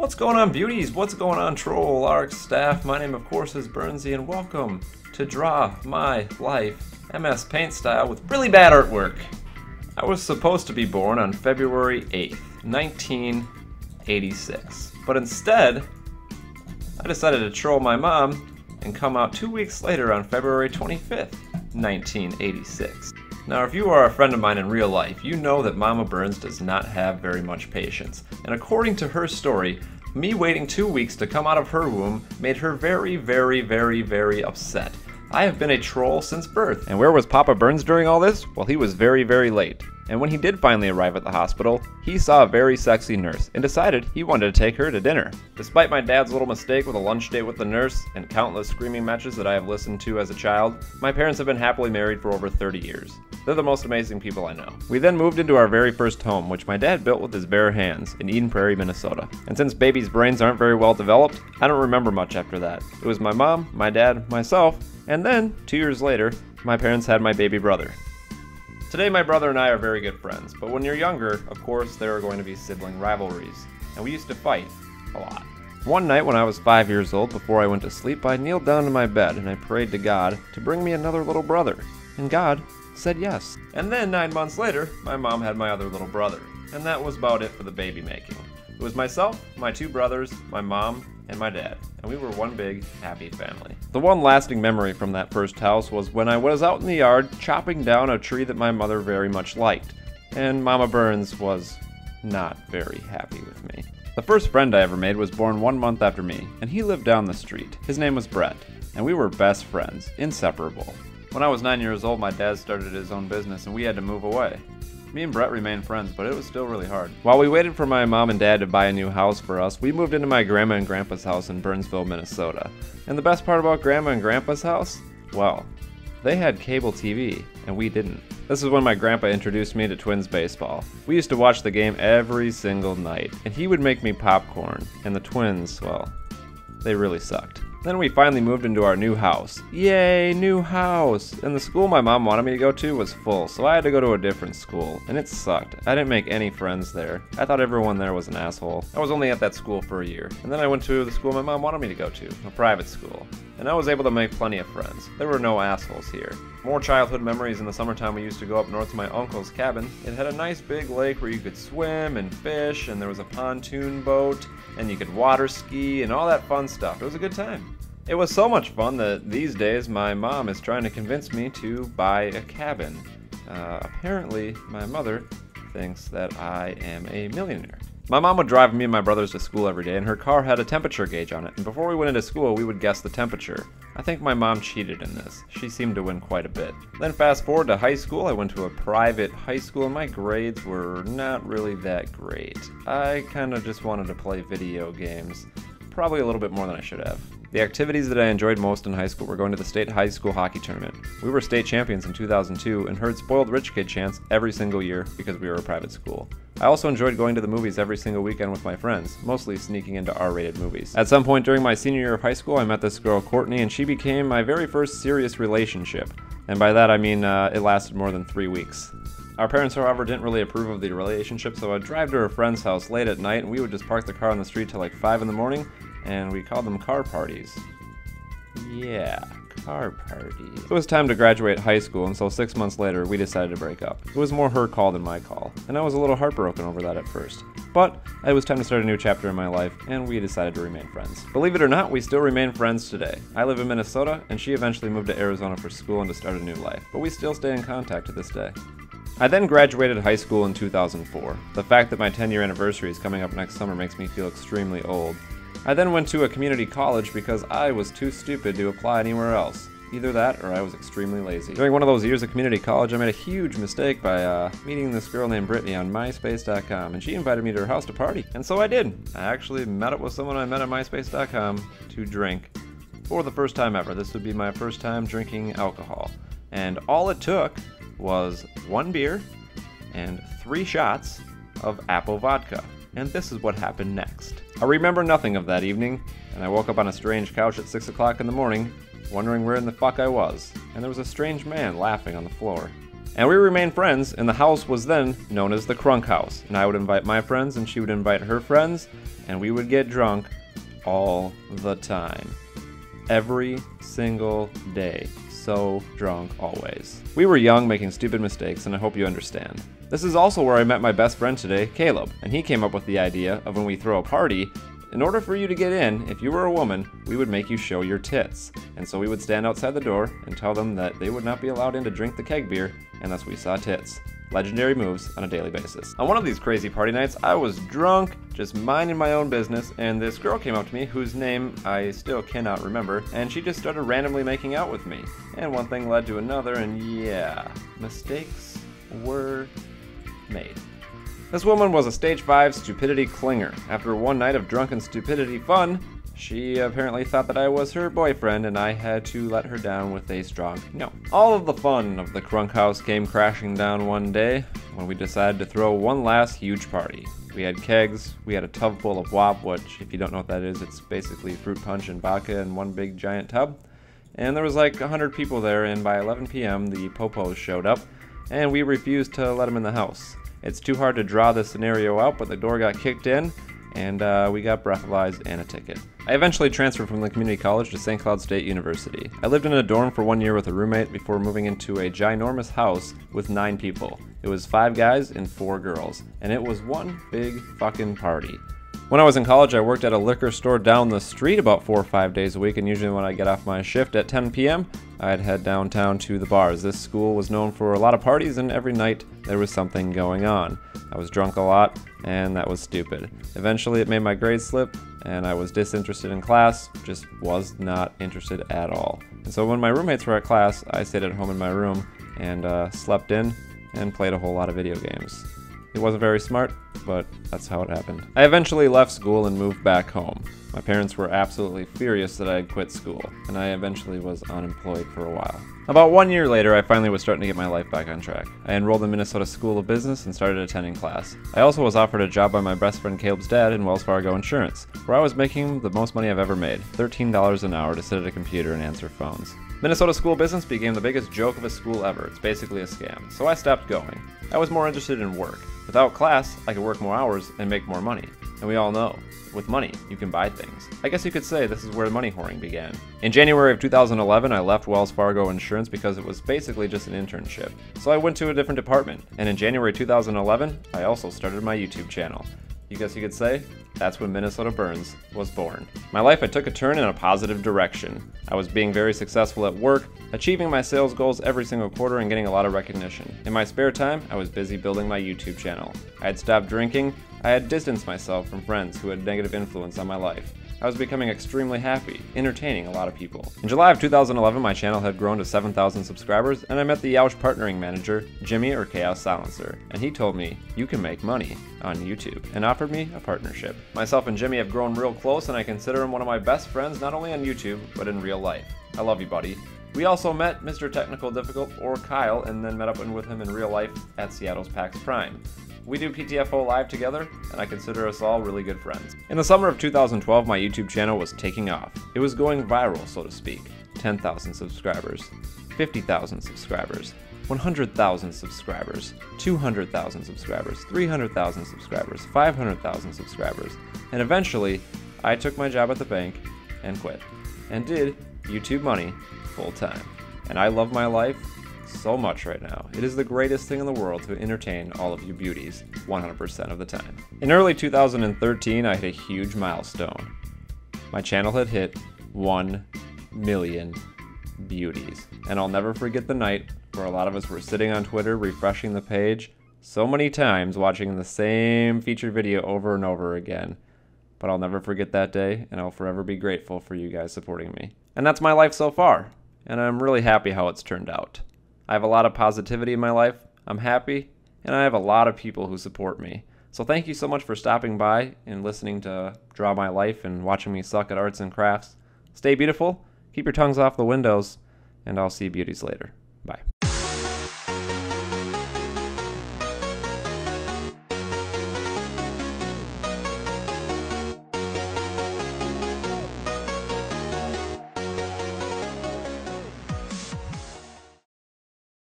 What's going on, beauties? What's going on, Troll Arc staff? My name, of course, is Burnsy, and welcome to Draw My Life MS Paint Style with really bad artwork. I was supposed to be born on February 8th, 1986, but instead, I decided to troll my mom and come out 2 weeks later on February 25th, 1986. Now, if you are a friend of mine in real life, you know that Mama Burns does not have very much patience. And according to her story, me waiting 2 weeks to come out of her womb made her very, very, very, very upset. I have been a troll since birth. And where was Papa Burns during all this? Well, he was very, very late. And when he did finally arrive at the hospital, he saw a very sexy nurse and decided he wanted to take her to dinner. Despite my dad's little mistake with a lunch date with the nurse and countless screaming matches that I have listened to as a child, my parents have been happily married for over 30 years. They're the most amazing people I know. We then moved into our very first home, which my dad built with his bare hands in Eden Prairie, Minnesota. And since babies' brains aren't very well developed, I don't remember much after that. It was my mom, my dad, myself, and then, 2 years later, my parents had my baby brother. Today my brother and I are very good friends, but when you're younger, of course, there are going to be sibling rivalries, and we used to fight a lot. One night when I was 5 years old, before I went to sleep, I kneeled down in my bed and I prayed to God to bring me another little brother, and God said yes. And then 9 months later, my mom had my other little brother, and that was about it for the baby making. It was myself, my two brothers, my mom, and my dad, and we were one big, happy family. The one lasting memory from that first house was when I was out in the yard chopping down a tree that my mother very much liked, and Mama Burns was not very happy with me. The first friend I ever made was born 1 month after me, and he lived down the street. His name was Brett, and we were best friends, inseparable. When I was 9 years old, my dad started his own business, and we had to move away. Me and Brett remained friends, but it was still really hard. While we waited for my mom and dad to buy a new house for us, we moved into my grandma and grandpa's house in Burnsville, Minnesota. And the best part about grandma and grandpa's house? Well, they had cable TV, and we didn't. This is when my grandpa introduced me to Twins baseball. We used to watch the game every single night, and he would make me popcorn, and the Twins, well, they really sucked. Then we finally moved into our new house. Yay, new house! And the school my mom wanted me to go to was full, so I had to go to a different school, and it sucked. I didn't make any friends there. I thought everyone there was an asshole. I was only at that school for a year, and then I went to the school my mom wanted me to go to, a private school. And I was able to make plenty of friends. There were no assholes here. More childhood memories in the summertime. We used to go up north to my uncle's cabin. It had a nice big lake where you could swim and fish, and there was a pontoon boat, and you could water ski and all that fun stuff. It was a good time. It was so much fun that these days my mom is trying to convince me to buy a cabin. Apparently my mother thinks that I am a millionaire. My mom would drive me and my brothers to school every day, and her car had a temperature gauge on it, and before we went into school we would guess the temperature. I think my mom cheated in this. She seemed to win quite a bit. Then fast forward to high school. I went to a private high school and my grades were not really that great. I kind of just wanted to play video games. Probably a little bit more than I should have. The activities that I enjoyed most in high school were going to the state high school hockey tournament. We were state champions in 2002 and heard spoiled rich kid chants every single year because we were a private school. I also enjoyed going to the movies every single weekend with my friends, mostly sneaking into R-rated movies. At some point during my senior year of high school, I met this girl, Courtney, and she became my very first serious relationship. And by that I mean it lasted more than 3 weeks. Our parents, however, didn't really approve of the relationship, so I'd drive to her friend's house late at night and we would just park the car on the street till like 5 in the morning, and we called them car parties. Yeah, car parties. It was time to graduate high school, and so 6 months later, we decided to break up. It was more her call than my call, and I was a little heartbroken over that at first. But it was time to start a new chapter in my life, and we decided to remain friends. Believe it or not, we still remain friends today. I live in Minnesota, and she eventually moved to Arizona for school and to start a new life, but we still stay in contact to this day. I then graduated high school in 2004. The fact that my 10-year anniversary is coming up next summer makes me feel extremely old. I then went to a community college because I was too stupid to apply anywhere else. Either that or I was extremely lazy. During one of those years of community college, I made a huge mistake by meeting this girl named Brittany on MySpace.com, and she invited me to her house to party. And so I did. I actually met up with someone I met on MySpace.com to drink for the first time ever. This would be my first time drinking alcohol. And all it took was 1 beer and 3 shots of apple vodka. And this is what happened next. I remember nothing of that evening, and I woke up on a strange couch at 6 o'clock in the morning, wondering where in the fuck I was, and there was a strange man laughing on the floor. And we remained friends, and the house was then known as the Crunk House. And I would invite my friends, and she would invite her friends, and we would get drunk all the time. Every single day. So drunk always. We were young, making stupid mistakes, and I hope you understand. This is also where I met my best friend today, Caleb, and he came up with the idea of when we throw a party, in order for you to get in, if you were a woman, we would make you show your tits. And so we would stand outside the door and tell them that they would not be allowed in to drink the keg beer unless we saw tits. Legendary moves on a daily basis. On one of these crazy party nights, I was drunk, just minding my own business, and this girl came up to me whose name I still cannot remember, and she just started randomly making out with me. And one thing led to another, and yeah, mistakes were made. This woman was a stage 5 stupidity clinger. After one night of drunken stupidity fun, she apparently thought that I was her boyfriend, and I had to let her down with a strong no. All of the fun of the Crunk House came crashing down one day when we decided to throw one last huge party. We had kegs, we had a tub full of WOP, which if you don't know what that is, it's basically fruit punch and vodka in one big giant tub. And there was like 100 people there, and by 11 p.m. the popos showed up, and we refused to let them in the house. It's too hard to draw this scenario out, but the door got kicked in, and we got breathalyzed and a ticket. I eventually transferred from the community college to St. Cloud State University. I lived in a dorm for 1 year with a roommate before moving into a ginormous house with 9 people. It was 5 guys and 4 girls, and it was one big fucking party. When I was in college, I worked at a liquor store down the street about 4 or 5 days a week, and usually when I get off my shift at 10 p.m., I'd head downtown to the bars. This school was known for a lot of parties, and every night there was something going on. I was drunk a lot, and that was stupid. Eventually it made my grades slip, and I was disinterested in class, just was not interested at all. And so when my roommates were at class, I stayed at home in my room and slept in and played a whole lot of video games. It wasn't very smart, but that's how it happened. I eventually left school and moved back home. My parents were absolutely furious that I had quit school, and I eventually was unemployed for a while. About 1 year later, I finally was starting to get my life back on track. I enrolled in Minnesota School of Business and started attending class. I also was offered a job by my best friend Caleb's dad in Wells Fargo Insurance, where I was making the most money I've ever made, $13 an hour to sit at a computer and answer phones. Minnesota School Business became the biggest joke of a school ever. It's basically a scam, so I stopped going. I was more interested in work. Without class, I could work more hours and make more money. And we all know, with money, you can buy things. I guess you could say this is where money whoring began. In January of 2011, I left Wells Fargo Insurance because it was basically just an internship. So I went to a different department. And in January 2011, I also started my YouTube channel. You guess you could say, that's when MinnesotaBurns was born. My life had took a turn in a positive direction. I was being very successful at work, achieving my sales goals every single quarter and getting a lot of recognition. In my spare time, I was busy building my YouTube channel. I had stopped drinking, I had distanced myself from friends who had negative influence on my life. I was becoming extremely happy, entertaining a lot of people. In July of 2011, my channel had grown to 7,000 subscribers, and I met the Youch partnering manager, Jimmy or Chaos Silencer, and he told me, you can make money on YouTube, and offered me a partnership. Myself and Jimmy have grown real close, and I consider him one of my best friends, not only on YouTube, but in real life. I love you, buddy. We also met Mr. Technical Difficult, or Kyle, and then met up with him in real life at Seattle's PAX Prime. We do PTFO live together, and I consider us all really good friends. In the summer of 2012, my YouTube channel was taking off. It was going viral, so to speak. 10,000 subscribers, 50,000 subscribers, 100,000 subscribers, 200,000 subscribers, 300,000 subscribers, 500,000 subscribers, and eventually, I took my job at the bank and quit, and did YouTube money full time. And I love my life so much right now. It is the greatest thing in the world to entertain all of you beauties 100% of the time. In early 2013, I hit a huge milestone. My channel had hit 1 million beauties. And I'll never forget the night where a lot of us were sitting on Twitter refreshing the page so many times watching the same featured video over and over again. But I'll never forget that day, and I'll forever be grateful for you guys supporting me. And that's my life so far, and I'm really happy how it's turned out. I have a lot of positivity in my life, I'm happy, and I have a lot of people who support me. So thank you so much for stopping by and listening to Draw My Life and watching me suck at arts and crafts. Stay beautiful, keep your tongues off the windows, and I'll see you beauties later. Bye.